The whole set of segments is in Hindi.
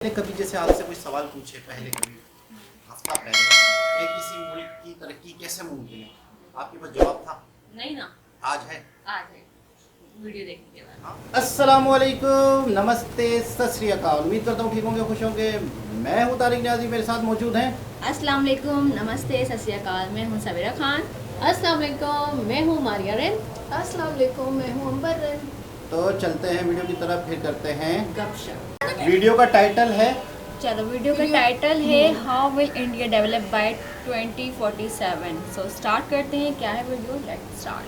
ने कभी जैसे आपसे कोई सवाल पूछे पहले कभी हफ्ता पहले कि किसी मुल्क की तरक्की कैसे मुमकिन है, आपके पास जवाब था? नहीं ना। आज है वीडियो देखने के बाद। अस्सलामुअलैकुम, नमस्ते, सत श्री अकाल। उम्मीद करता हूँ ठीक होंगे, खुश होंगे। मैं हूँ तारिक न्याजी, मेरे साथ मौजूद हैं। अस्सलाम वालेकुम, नमस्ते, सत श्री अकाल। मैं हूँ सवेरा खान। अस्सलाम वालेकुम, मैं हूँ मारिया रेन। अस्सलाम वालेकुम, मैं हूँ अंबर रेन। तो चलते हैं वीडियो की तरफ, फिर करते हैं गपशप। वीडियो का टाइटल है, चलो वीडियो का टाइटल है how will India develop by 2047। So start करते हैं। क्या है video, let's start.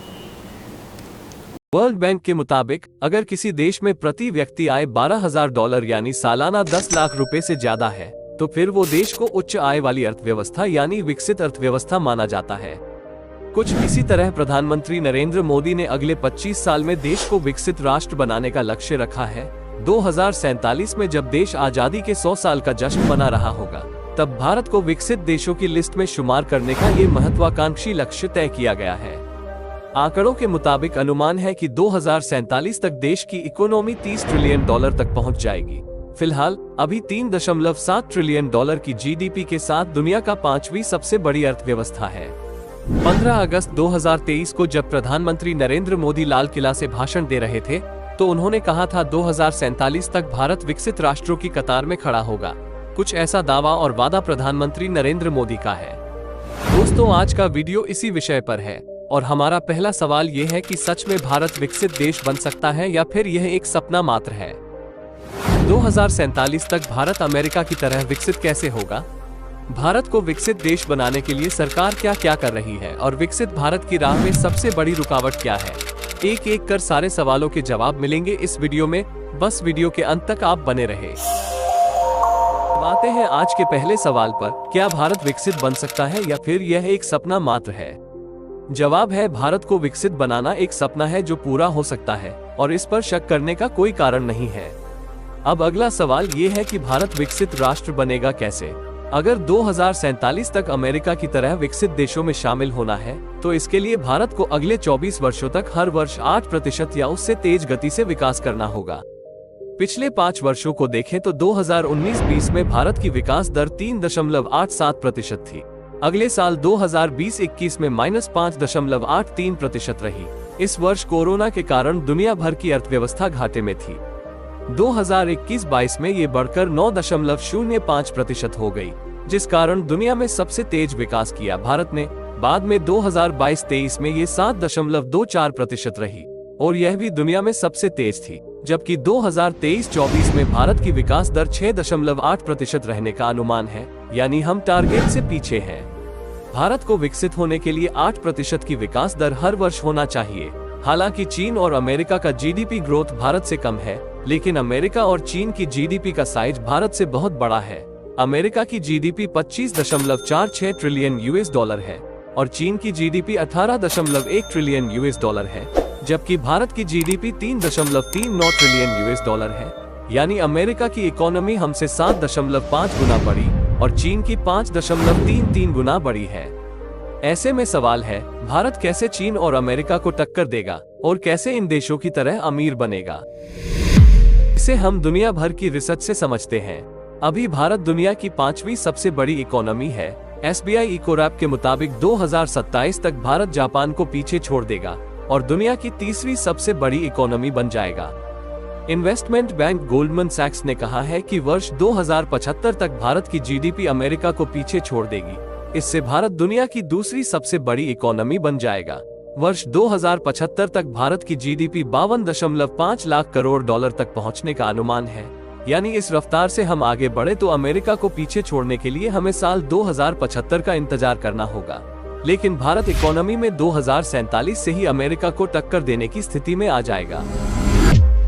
World bank के मुताबिक अगर किसी देश में प्रति व्यक्ति आय $12,000 यानी सालाना 10 लाख रुपए से ज्यादा है तो फिर वो देश को उच्च आय वाली अर्थव्यवस्था यानी विकसित अर्थव्यवस्था माना जाता है। कुछ इसी तरह प्रधानमंत्री नरेंद्र मोदी ने अगले 25 साल में देश को विकसित राष्ट्र बनाने का लक्ष्य रखा है। 2047 में जब देश आजादी के 100 साल का जश्न मना रहा होगा तब भारत को विकसित देशों की लिस्ट में शुमार करने का ये महत्वाकांक्षी लक्ष्य तय किया गया है। आंकड़ों के मुताबिक अनुमान है कि 2047 तक देश की इकोनॉमी $30 ट्रिलियन तक पहुंच जाएगी। फिलहाल अभी $3.7 ट्रिलियन की जीडीपी के साथ दुनिया का 5वीं सबसे बड़ी अर्थव्यवस्था है। 15 अगस्त 2023 को जब प्रधानमंत्री नरेंद्र मोदी लाल किला से भाषण दे रहे थे तो उन्होंने कहा था 2047 तक भारत विकसित राष्ट्रों की कतार में खड़ा होगा। कुछ ऐसा दावा और वादा प्रधानमंत्री नरेंद्र मोदी का है। दोस्तों, आज का वीडियो इसी विषय पर है और हमारा पहला सवाल ये है कि सच में भारत विकसित देश बन सकता है या फिर यह एक सपना मात्र है। 2047 तक भारत अमेरिका की तरह विकसित कैसे होगा? भारत को विकसित देश बनाने के लिए सरकार क्या क्या कर रही है और विकसित भारत की राह में सबसे बड़ी रुकावट क्या है? एक एक कर सारे सवालों के जवाब मिलेंगे इस वीडियो में, बस वीडियो के अंत तक आप बने रहे। आते हैं आज के पहले सवाल पर, क्या भारत विकसित बन सकता है या फिर यह एक सपना मात्र है? जवाब है, भारत को विकसित बनाना एक सपना है जो पूरा हो सकता है और इस पर शक करने का कोई कारण नहीं है। अब अगला सवाल ये है कि भारत विकसित राष्ट्र बनेगा कैसे? अगर 2047 तक अमेरिका की तरह विकसित देशों में शामिल होना है तो इसके लिए भारत को अगले 24 वर्षों तक हर वर्ष 8% या उससे तेज गति से विकास करना होगा। पिछले 5 वर्षों को देखें तो 2019-20 में भारत की विकास दर 3.87% थी। अगले साल 2020-21 में -5.83% रही। इस वर्ष कोरोना के कारण दुनिया भर की अर्थव्यवस्था घाटे में थी। 2021-22 में ये बढ़कर 9.05% हो गई, जिस कारण दुनिया में सबसे तेज विकास किया भारत ने। बाद में 2022-23 में ये 7.24% रही और यह भी दुनिया में सबसे तेज थी, जबकि 2023-24 में भारत की विकास दर 6.8% रहने का अनुमान है, यानी हम टारगेट से पीछे हैं। भारत को विकसित होने के लिए 8% की विकास दर हर वर्ष होना चाहिए। हालांकि चीन और अमेरिका का जीडीपी ग्रोथ भारत से कम है, लेकिन अमेरिका और चीन की जीडीपी का साइज भारत से बहुत बड़ा है। अमेरिका की जीडीपी 25.46 ट्रिलियन $, है और चीन की जीडीपी 18.1 ट्रिलियन $, है, जबकि भारत की जीडीपी 3.39 ट्रिलियन $, है। यानी अमेरिका की इकोनॉमी हमसे 7.5 गुना बड़ी और चीन की 5.33 गुना बड़ी है। ऐसे में सवाल है, भारत कैसे चीन और अमेरिका को टक्कर देगा और कैसे इन देशों की तरह अमीर बनेगा? इसे हम दुनिया भर की रिसर्च से समझते हैं। अभी भारत दुनिया की 5वीं सबसे बड़ी इकोनॉमी है। SBI इकोरैप के मुताबिक 2027 तक भारत जापान को पीछे छोड़ देगा और दुनिया की 3वीं सबसे बड़ी इकोनॉमी बन जाएगा। इन्वेस्टमेंट बैंक गोल्डमैन सैक्स ने कहा है कि वर्ष 2075 तक भारत की जीडीपी अमेरिका को पीछे छोड़ देगी। इससे भारत दुनिया की दूसरी सबसे बड़ी इकोनॉमी बन जाएगा। वर्ष 2075 तक भारत की जीडीपी 52.5 लाख करोड़ $, तक पहुंचने का अनुमान है। यानी इस रफ्तार से हम आगे बढ़े तो अमेरिका को पीछे छोड़ने के लिए हमें साल 2075 का इंतजार करना होगा। लेकिन भारत इकोनॉमी में 2047 से ही अमेरिका को टक्कर देने की स्थिति में आ जाएगा।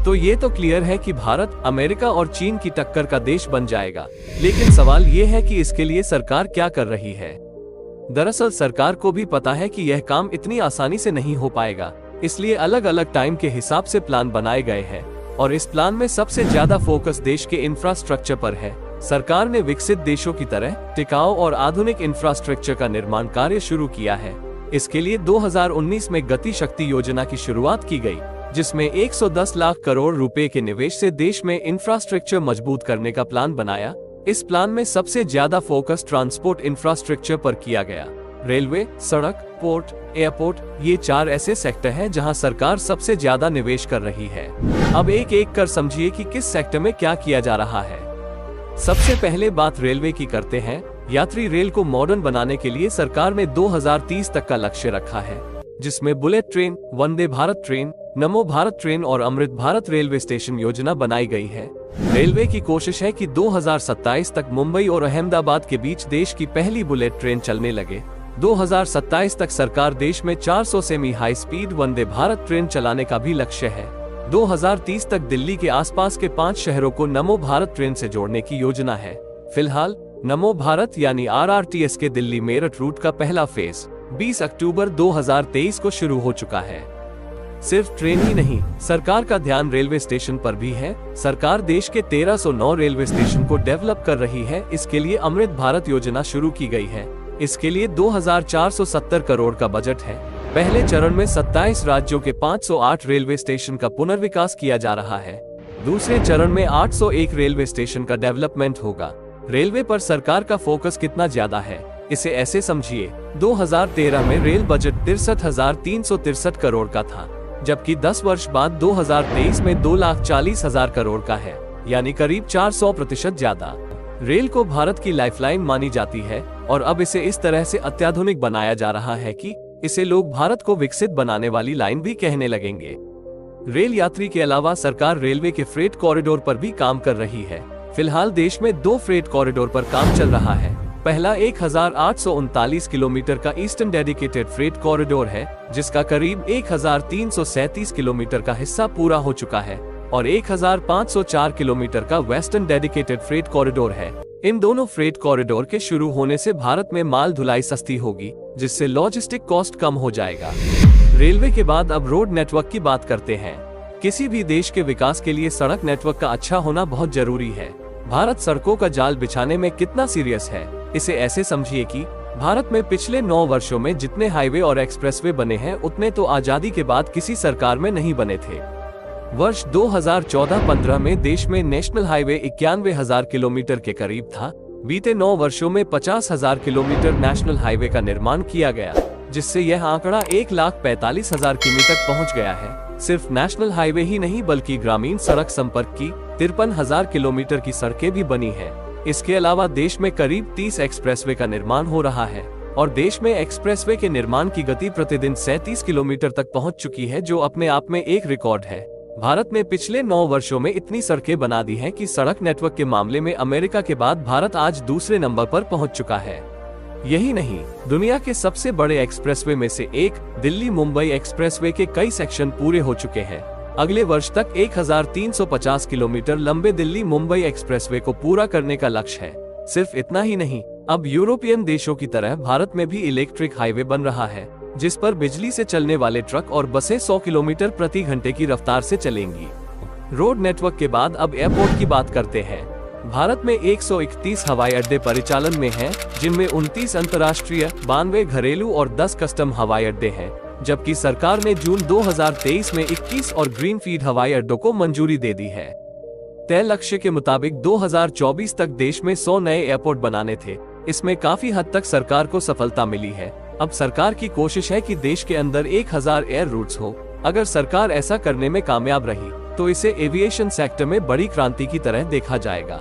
तो ये तो क्लियर है कि भारत अमेरिका और चीन की टक्कर का देश बन जाएगा। लेकिन सवाल ये है कि इसके लिए सरकार क्या कर रही है? दरअसल सरकार को भी पता है कि यह काम इतनी आसानी से नहीं हो पाएगा, इसलिए अलग अलग टाइम के हिसाब से प्लान बनाए गए हैं और इस प्लान में सबसे ज्यादा फोकस देश के इंफ्रास्ट्रक्चर पर है। सरकार ने विकसित देशों की तरह टिकाऊ और आधुनिक इंफ्रास्ट्रक्चर का निर्माण कार्य शुरू किया है। इसके लिए 2019 में गति शक्ति योजना की शुरुआत की गई, जिसमें 110 लाख करोड़ रुपए के निवेश से देश में इंफ्रास्ट्रक्चर मजबूत करने का प्लान बनाया। इस प्लान में सबसे ज्यादा फोकस ट्रांसपोर्ट इंफ्रास्ट्रक्चर पर किया गया। रेलवे, सड़क, पोर्ट, एयरपोर्ट, ये 4 ऐसे सेक्टर हैं जहां सरकार सबसे ज्यादा निवेश कर रही है। अब एक एक कर समझिए कि किस सेक्टर में क्या किया जा रहा है। सबसे पहले बात रेलवे की करते हैं। यात्री रेल को मॉडर्न बनाने के लिए सरकार ने 2030 तक का लक्ष्य रखा है, जिसमें bullet train, Vande Bharat train, नमो भारत ट्रेन और अमृत भारत रेलवे स्टेशन योजना बनाई गई है। रेलवे की कोशिश है कि 2027 तक मुंबई और अहमदाबाद के बीच देश की पहली बुलेट ट्रेन चलने लगे। 2027 तक सरकार देश में 400 semi high speed Vande Bharat train चलाने का भी लक्ष्य है। 2030 तक दिल्ली के आसपास के 5 शहरों को नमो भारत ट्रेन से जोड़ने की योजना है। फिलहाल नमो भारत यानी RRTS के दिल्ली मेरठ रूट का पहला फेज 20 अक्टूबर 2023 को शुरू हो चुका है। सिर्फ ट्रेन ही नहीं, सरकार का ध्यान रेलवे स्टेशन पर भी है। सरकार देश के 1309 रेलवे स्टेशन को डेवलप कर रही है। इसके लिए अमृत भारत योजना शुरू की गई है। इसके लिए 2470 करोड़ का बजट है। पहले चरण में 27 राज्यों के 508 रेलवे स्टेशन का पुनर्विकास किया जा रहा है। दूसरे चरण में 801 रेलवे स्टेशन का डेवलपमेंट होगा। रेलवे पर सरकार का फोकस कितना ज्यादा है, इसे ऐसे समझिए। 2013 में रेल बजट 63,363 करोड़ का था, जबकि 10 वर्ष बाद 2023 में 2,40,000 करोड़ का है, यानी करीब 400% ज्यादा। रेल को भारत की लाइफलाइन मानी जाती है और अब इसे इस तरह से अत्याधुनिक बनाया जा रहा है कि इसे लोग भारत को विकसित बनाने वाली लाइन भी कहने लगेंगे। रेल यात्री के अलावा सरकार रेलवे के फ्रेट कॉरिडोर पर भी काम कर रही है। फिलहाल देश में 2 फ्रेट कॉरिडोर पर काम चल रहा है। पहला 1839 किलोमीटर का ईस्टर्न डेडिकेटेड फ्रेट कॉरिडोर है, जिसका करीब 1337 किलोमीटर का हिस्सा पूरा हो चुका है, और 1504 किलोमीटर का वेस्टर्न डेडिकेटेड फ्रेट कॉरिडोर है। इन दोनों फ्रेट कॉरिडोर के शुरू होने से भारत में माल ढुलाई सस्ती होगी, जिससे लॉजिस्टिक कॉस्ट कम हो जाएगा। रेलवे के बाद अब रोड नेटवर्क की बात करते हैं। किसी भी देश के विकास के लिए सड़क नेटवर्क का अच्छा होना बहुत जरूरी है। भारत सड़कों का जाल बिछाने में कितना सीरियस है, इसे ऐसे समझिए कि भारत में पिछले 9 वर्षों में जितने हाईवे और एक्सप्रेसवे बने हैं, उतने तो आजादी के बाद किसी सरकार में नहीं बने थे। वर्ष 2014-15 में देश में नेशनल हाईवे 91,000 किलोमीटर के करीब था। बीते 9 वर्षों में 50,000 किलोमीटर नेशनल हाईवे का निर्माण किया गया, जिससे यह आंकड़ा 1,45,000 किमी तक पहुंच गया है। सिर्फ नेशनल हाईवे ही नहीं, बल्कि ग्रामीण सड़क संपर्क की 53,000 किलोमीटर की सड़कें भी बनी हैं। इसके अलावा देश में करीब 30 एक्सप्रेसवे का निर्माण हो रहा है, और देश में एक्सप्रेसवे के निर्माण की गति प्रतिदिन 37 किलोमीटर तक पहुंच चुकी है, जो अपने आप में एक रिकॉर्ड है। भारत ने पिछले 9 वर्षों में इतनी सड़कें बना दी हैं कि सड़क नेटवर्क के मामले में अमेरिका के बाद भारत आज दूसरे नंबर पर पहुंच चुका है। यही नहीं, दुनिया के सबसे बड़े एक्सप्रेसवे में से एक दिल्ली मुंबई एक्सप्रेसवे के कई सेक्शन पूरे हो चुके हैं। अगले वर्ष तक 1350 किलोमीटर लंबे दिल्ली मुंबई एक्सप्रेसवे को पूरा करने का लक्ष्य है। सिर्फ इतना ही नहीं, अब यूरोपियन देशों की तरह भारत में भी इलेक्ट्रिक हाईवे बन रहा है, जिस पर बिजली से चलने वाले ट्रक और बसें 100 किलोमीटर प्रति घंटे की रफ्तार से चलेंगी। रोड नेटवर्क के बाद अब एयरपोर्ट की बात करते हैं। भारत में 131 हवाई अड्डे परिचालन में हैं, जिनमें 29 अंतर्राष्ट्रीय, 92 घरेलू और 10 कस्टम हवाई अड्डे हैं, जबकि सरकार ने जून 2023 में 21 और ग्रीनफील्ड हवाई अड्डों को मंजूरी दे दी है। तय लक्ष्य के मुताबिक 2024 तक देश में 100 नए एयरपोर्ट बनाने थे। इसमें काफी हद तक सरकार को सफलता मिली है। अब सरकार की कोशिश है कि देश के अंदर 1000 एयर रूट्स हो। अगर सरकार ऐसा करने में कामयाब रही तो इसे एविएशन सेक्टर में बड़ी क्रांति की तरह देखा जाएगा।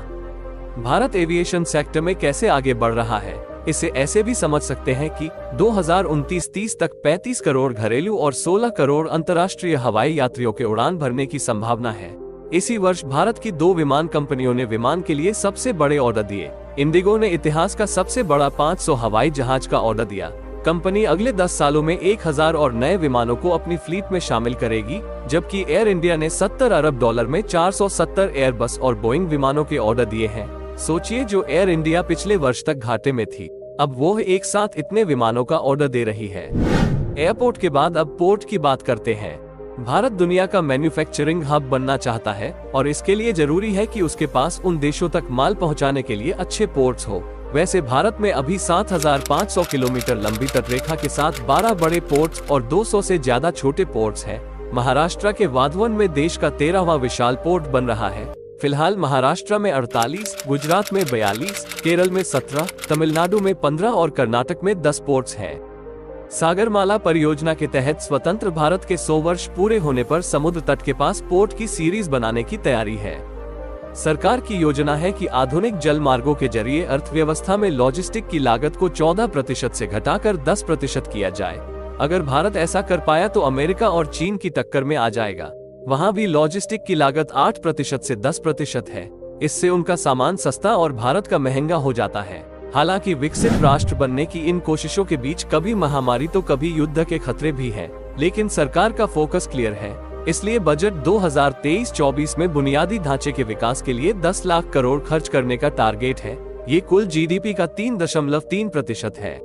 भारत एविएशन सेक्टर में कैसे आगे बढ़ रहा है, इसे ऐसे भी समझ सकते हैं कि 2029-30 तक 35 करोड़ घरेलू और 16 करोड़ अंतर्राष्ट्रीय हवाई यात्रियों के उड़ान भरने की संभावना है। इसी वर्ष भारत की 2 विमान कंपनियों ने विमान के लिए सबसे बड़े ऑर्डर दिए। इंडिगो ने इतिहास का सबसे बड़ा 500 हवाई जहाज का ऑर्डर दिया। कंपनी अगले 10 सालों में 1000 और नए विमानों को अपनी फ्लीट में शामिल करेगी, जबकि एयर इंडिया ने $70 अरब में 470 एयरबस और बोइंग विमानों के ऑर्डर दिए हैं। सोचिए, जो एयर इंडिया पिछले वर्ष तक घाटे में थी, अब वो एक साथ इतने विमानों का ऑर्डर दे रही है। एयरपोर्ट के बाद अब पोर्ट की बात करते हैं। भारत दुनिया का मैन्युफैक्चरिंग हब बनना चाहता है, और इसके लिए जरूरी है कि उसके पास उन देशों तक माल पहुंचाने के लिए अच्छे पोर्ट्स हो। वैसे भारत में अभी 7500 किलोमीटर लंबी तटरेखा के साथ 12 बड़े पोर्ट्स और 200 से ज्यादा छोटे पोर्ट्स हैं। महाराष्ट्र के वाधवन में देश का 13वां विशाल पोर्ट बन रहा है। फिलहाल महाराष्ट्र में 48, गुजरात में 42, केरल में 17, तमिलनाडु में 15 और कर्नाटक में 10 पोर्ट्स हैं। सागरमाला परियोजना के तहत स्वतंत्र भारत के 100 वर्ष पूरे होने पर समुद्र तट के पास पोर्ट की सीरीज बनाने की तैयारी है। सरकार की योजना है कि आधुनिक जल मार्गों के जरिए अर्थव्यवस्था में लॉजिस्टिक की लागत को 14% से घटाकर 10% किया जाए। अगर भारत ऐसा कर पाया तो अमेरिका और चीन की टक्कर में आ जाएगा। वहां भी लॉजिस्टिक की लागत 8% से 10% है। इससे उनका सामान सस्ता और भारत का महंगा हो जाता है। हालांकि विकसित राष्ट्र बनने की इन कोशिशों के बीच कभी महामारी तो कभी युद्ध के खतरे भी हैं, लेकिन सरकार का फोकस क्लियर है। इसलिए बजट 2023-24 में बुनियादी ढांचे के विकास के लिए 10 लाख करोड़ खर्च करने का टारगेट है। ये कुल जीडीपी का 3.3% है।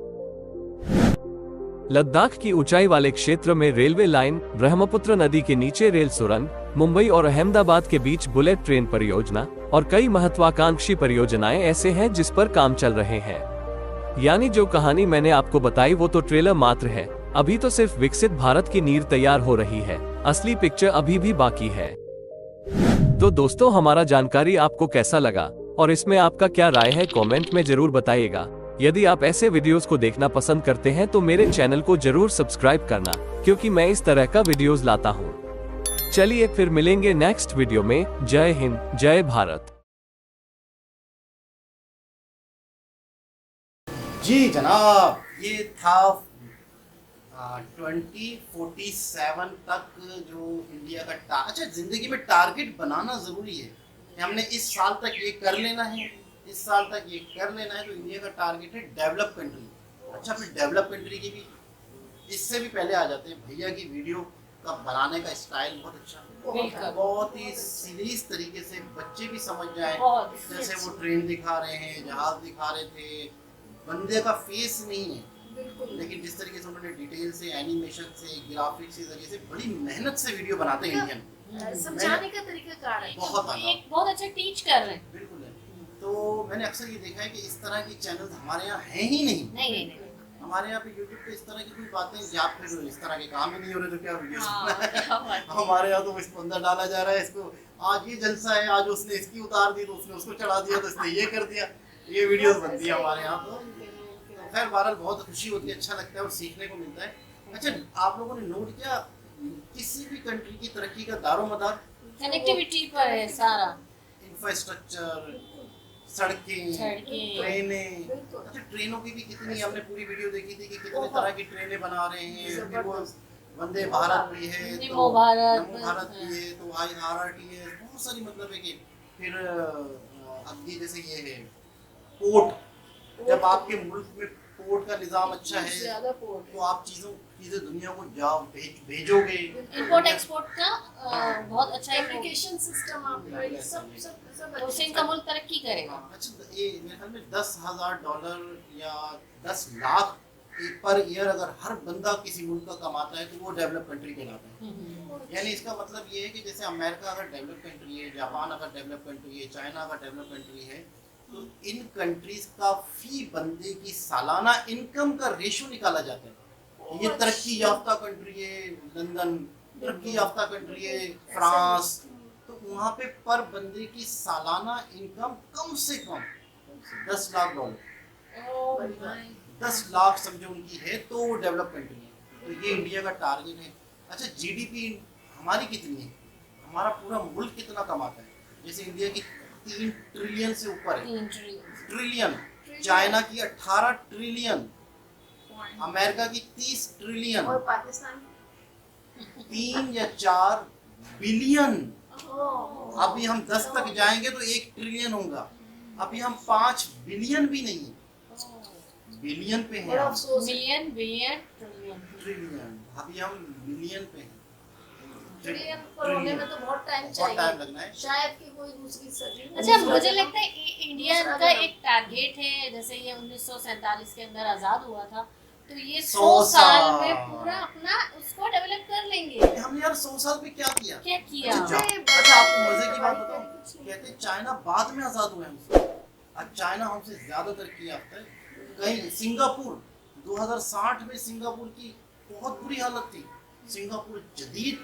लद्दाख की ऊंचाई वाले क्षेत्र में रेलवे लाइन, ब्रह्मपुत्र नदी के नीचे रेल सुरंग, मुंबई और अहमदाबाद के बीच बुलेट ट्रेन परियोजना और कई महत्वाकांक्षी परियोजनाएं ऐसे हैं जिस पर काम चल रहे हैं। यानी जो कहानी मैंने आपको बताई वो तो ट्रेलर मात्र है। अभी तो सिर्फ विकसित भारत की नींव तैयार हो रही है, असली पिक्चर अभी भी बाकी है। तो दोस्तों, हमारा जानकारी आपको कैसा लगा और इसमें आपका क्या राय है, कमेंट में जरूर बताइएगा। यदि आप ऐसे वीडियोस को देखना पसंद करते हैं तो मेरे चैनल को जरूर सब्सक्राइब करना, क्योंकि मैं इस तरह का वीडियोस लाता हूँ। चलिए फिर मिलेंगे नेक्स्ट वीडियो में। जय हिंद, जय भारत। जी जनाब, ये था 2047 तक जो इंडिया का अच्छा, जिंदगी में टारगेट बनाना जरूरी है कि हमने इस साल तक ये कर लेना है, इस साल तक ये कर लेना है। तो इंडिया का टारगेट है डेवलप कंट्री। अच्छा, फिर डेवलप कंट्री की भी इससे भी पहले आ जाते हैं। भैया की वीडियो का बनाने का स्टाइल बहुत अच्छा, बहुत ही सीरीज तरीके से बच्चे भी समझ जाए। जैसे वो ट्रेन दिखा रहे हैं, जहाज दिखा रहे थे, बंदे का फेस नहीं है, लेकिन जिस तरीके से उन्होंने डिटेल से, एनिमेशन से, ग्राफिक्स के जरिए से बड़ी मेहनत से वीडियो बनाते हैं इंडियन। समझाने का तरीका कार है, बहुत अच्छा टीच कर रहे हैं। बिल्कुल है। तो मैंने अक्सर ये देखा है कि इस तरह की चैनल हमारे यहाँ है ही नहीं। हमारे यहाँ पे YouTube पे इस तरह की कोई बातें, या फिर इस तरह के काम ही नहीं हो रहे तो क्या वीडियो हमारे यहाँ तो इसको अंदर डाला जा रहा है, इसको आज ये जलसा है, आज उसने इसकी उतार दी तो उसने उसको चढ़ा दिया, तो इसने ये कर दिया, ये वीडियोस बनती है हमारे यहाँ। तो खैर बहरहाल बहुत खुशी होती है, अच्छा लगता है और सीखने को मिलता है। अच्छा, आप लोगों ने नोट किया किसी भी कंट्री की तरक्की का दारोमदार कनेक्टिविटी पर है सारा, इंफ्रास्ट्रक्चर, सड़कें, ट्रेनें। अच्छा, ट्रेनों की भी कितनी, हमने पूरी वीडियो देखी थी कि कितने तरह की ट्रेनें बना रहे हैं। फिर वो वंदे भारत भी है, नमो भारत भी है, तो IRRT है, बहुत सारी मतलब है कि फिर अभी जैसे ये है पोर्ट। जब आपके मुल्क में पोर्ट का निजाम अच्छा है तो आप चीजें दुनिया को जाओ भेजोगे। इंपोर्ट एक्सपोर्ट का बहुत अच्छा एप्लीकेशन सिस्टम आपका, सब उससे इनका मुल्क तरक्की करेगा। अच्छा, ये मेरे ख्याल में $10,000 या 10 लाख पर ईयर अगर हर बंदा किसी मुल्क का कमाता है तो वो डेवलप कंट्री कहलाता है। यानी इसका मतलब ये है कि जैसे अमेरिका अगर डेवलप कंट्री है, जापान अगर डेवलप कंट्री है, चाइना अगर डेवलप कंट्री है, तो इन कंट्रीज का फी बंदे की सालाना इनकम का रेशो निकाला जाता है। ये तरक्की याफ्ता कंट्री है, लंदन तरक्की याफ्ता कंट्री है, फ्रांस, तो वहाँ पे पर बंदे की सालाना इनकम कम से कम $10 लाख, 10 लाख समझो उनकी है, तो वो डेवलप कंट्री है। तो ये इंडिया का टारगेट है। अच्छा, जीडीपी हमारी कितनी है, हमारा पूरा मुल्क कितना कमाता है? जैसे इंडिया की 3 ट्रिलियन से ऊपर है, ट्रिलियन। चाइना की 18 ट्रिलियन, अमेरिका की 30 ट्रिलियन, और पाकिस्तान 3 या 4 बिलियन। अभी हम 10 तक जाएंगे तो 1 ट्रिलियन होगा। अभी हम 5 बिलियन भी नहीं, बिलियन पे हैं। मिलियन, बिलियन, ट्रिलियन, अभी हम बिलियन पे हैं। ट्रिलियन पर होने में तो बहुत टाइम लगना है, शायद कि कोई दूसरी सदी। अच्छा, मुझे लगता है इंडिया का एक टारगेट है, जैसे ये 1947 के अंदर आजाद हुआ था, तो ये 100 साल में पूरा अपना उसको डेवलप कर लेंगे। हमने यार 100 साल में क्या किया? अच्छा, आपको मजे की बात बताऊं, कहते चाइना बाद में आजाद हुए हमसे। अब चाइना हमसे ज्यादा तरक्की याफ्ता है। कहीं सिंगापुर 2060 में सिंगापुर की बहुत बुरी हालत थी। सिंगापुर जदीद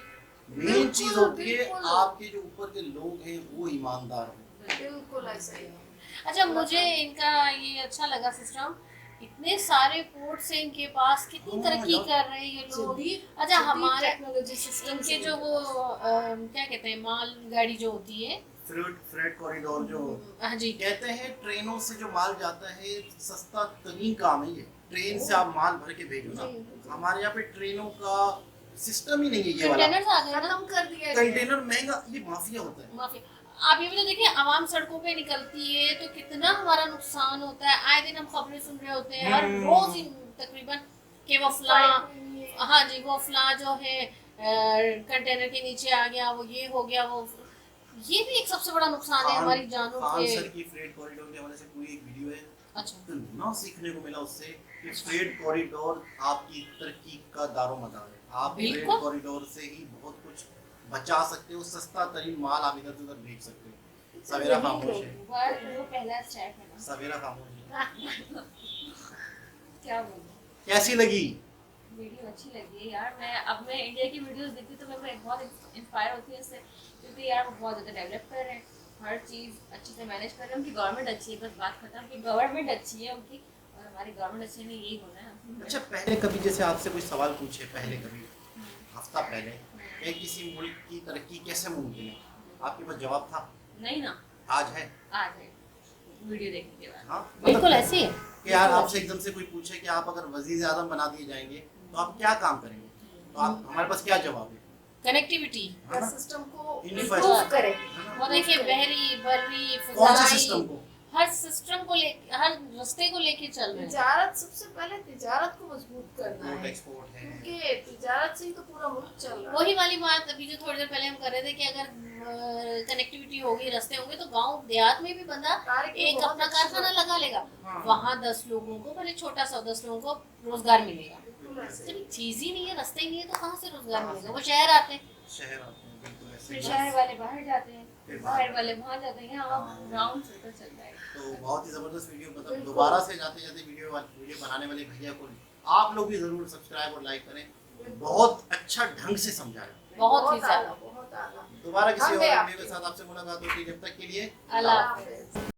मेन चीज बिल्कुल, होती है बिल्कुल। आपके जो ऊपर के लोग हैं वो ईमानदार हो। बिल्कुल ऐसा ही है। अच्छा, मुझे इनका ये अच्छा लगा सिस्टम, इतने सारे पोर्ट्स हैं इनके पास, कितनी हाँ, तरक्की यार। कर रहे हैं ये लोग। जदीद अच्छा, हमारे टेक्नोलॉजी सिस्टम इनके जो वो क्या कहते हैं, माल गाड़ी जो होती है, फ्रेट कॉरिडोर जो हाँ जी, कहते हैं, ट्रेनों से जो माल जाता है सस्ता तरीन काम है ये। ट्रेन से आप माल भर के भेजो ना, हमारे यहाँ पे ट्रेनों का सिस्टम ही नहीं है ये वाला। कंटेनर्स आ गए ना, खत्म कर दिया गया। कंटेनर महंगा, ये माफिया होता है। माफी। आप ये भी तो देखिए, आवाम सड़कों पे निकलती है तो कितना हमारा नुकसान होता है। आए दिन हम खबरें सुन रहे होते हैं, हर रोज ही तकरीबन कि वो फला, हाँ जी, वो फला जो है कंटेनर के नीचे आ गया, वो ये हो गया, वो ये भी एक सबसे बड़ा नुकसान है हमारी जानों खान के। सर की फ्रेट कॉरिडोर के हवाले से पूरी एक वीडियो है, अच्छा, इतना सीखने को मिला उससे कि फ्रेट कॉरिडोर आपकी तरक्की का दारोमदार है। आप फ्रेट बिल्कुल। कॉरिडोर से ही बहुत कुछ बचा सकते हो, सस्ता तरीन माल आप इधर से उधर भेज सकते हो। सवेरा खामोश है, वो पहला स्टेप है ना। सवेरा खामोश है। क्या बोलूं, कैसी लगी? वीडियो अच्छी लगी है यार। मैं इंडिया की वीडियोस देखती हूँ तो मैं बहुत इंस्पायर होती हूँ इससे, क्योंकि यार वो बहुत ज़्यादा डेवलप कर रहे हैं, हर चीज़ अच्छे से मैनेज कर रहे हैं। उनकी गवर्नमेंट अच्छी है, बस बात खत्म कि गवर्नमेंट अच्छी है उनकी, और हमारी गवर्नमेंट अच्छी नहीं, यही होना है। अच्छा, पहले कभी जैसे आपसे कोई सवाल पूछे, पहले कभी हफ्ता पहले कि किसी मुल्क की तरक्की कैसे मुमकिन है, आपके पास जवाब था? नहीं ना, आज है? आज है वीडियो देखने के बाद। हाँ, बिल्कुल ऐसी है कि यार आपसे एकदम से कोई पूछे कि आप अगर वजीर आजम बना दिए जाएंगे तो आप क्या काम करेंगे, तो आप हमारे पास क्या जवाब है? कनेक्टिविटी, है ना? सिस्टम को Infrastructure। improve करे। है ना? वो देखिए, बहरी बर्री कौन से फिजाई, सिस्टम को? हर सिस्टम को ले, हर रास्ते को लेके चल रहे हैं। तिजारत, सबसे पहले तिजारत को मजबूत करना इम्पोर्ट है, एक्सपोर्ट है। क्योंकि तिजारत से ही तो पूरा मुल्क चल रहा है। वही वाली बात अभी जो थोड़ी देर पहले हम कर रहे थे कि अगर कनेक्टिविटी होगी, रास्ते होंगे, तो गांव देहात में भी बंदा तारीख एक बहुत अपना अच्छी कारखाना बात लगा लेगा, हाँ। वहाँ 10 लोगों को, भले छोटा सा 10 लोगों को रोजगार मिलेगा। बिल्कुल ऐसे। जब चीज ही नहीं है, रास्ते ही नहीं है, तो कहाँ से रोजगार कहाँ मिलेगा? से? वो शहर आते हैं, शहर आते हैं, बिल्कुल ऐसे फिर ही। शहर वाले बाहर जाते हैं, फिर बाहर वाले वहाँ जाते हैं, यहाँ हाँ। राउंड चलता चलता है। तो बहुत ही जबरदस्त वीडियो, मतलब बिल्कुल। दोबारा से जाते जाते वीडियो बनाने वाले भैया को आप लोग भी जरूर सब्सक्राइब और लाइक करें, बहुत अच्छा ढंग से समझाया। बहुत ही ज्यादा। बहुत आला। दोबारा किसी और धन्यवाद। वीडियो के साथ आपसे मुलाकात होगी, जब तक के लिए अल्लाह हाफिज़।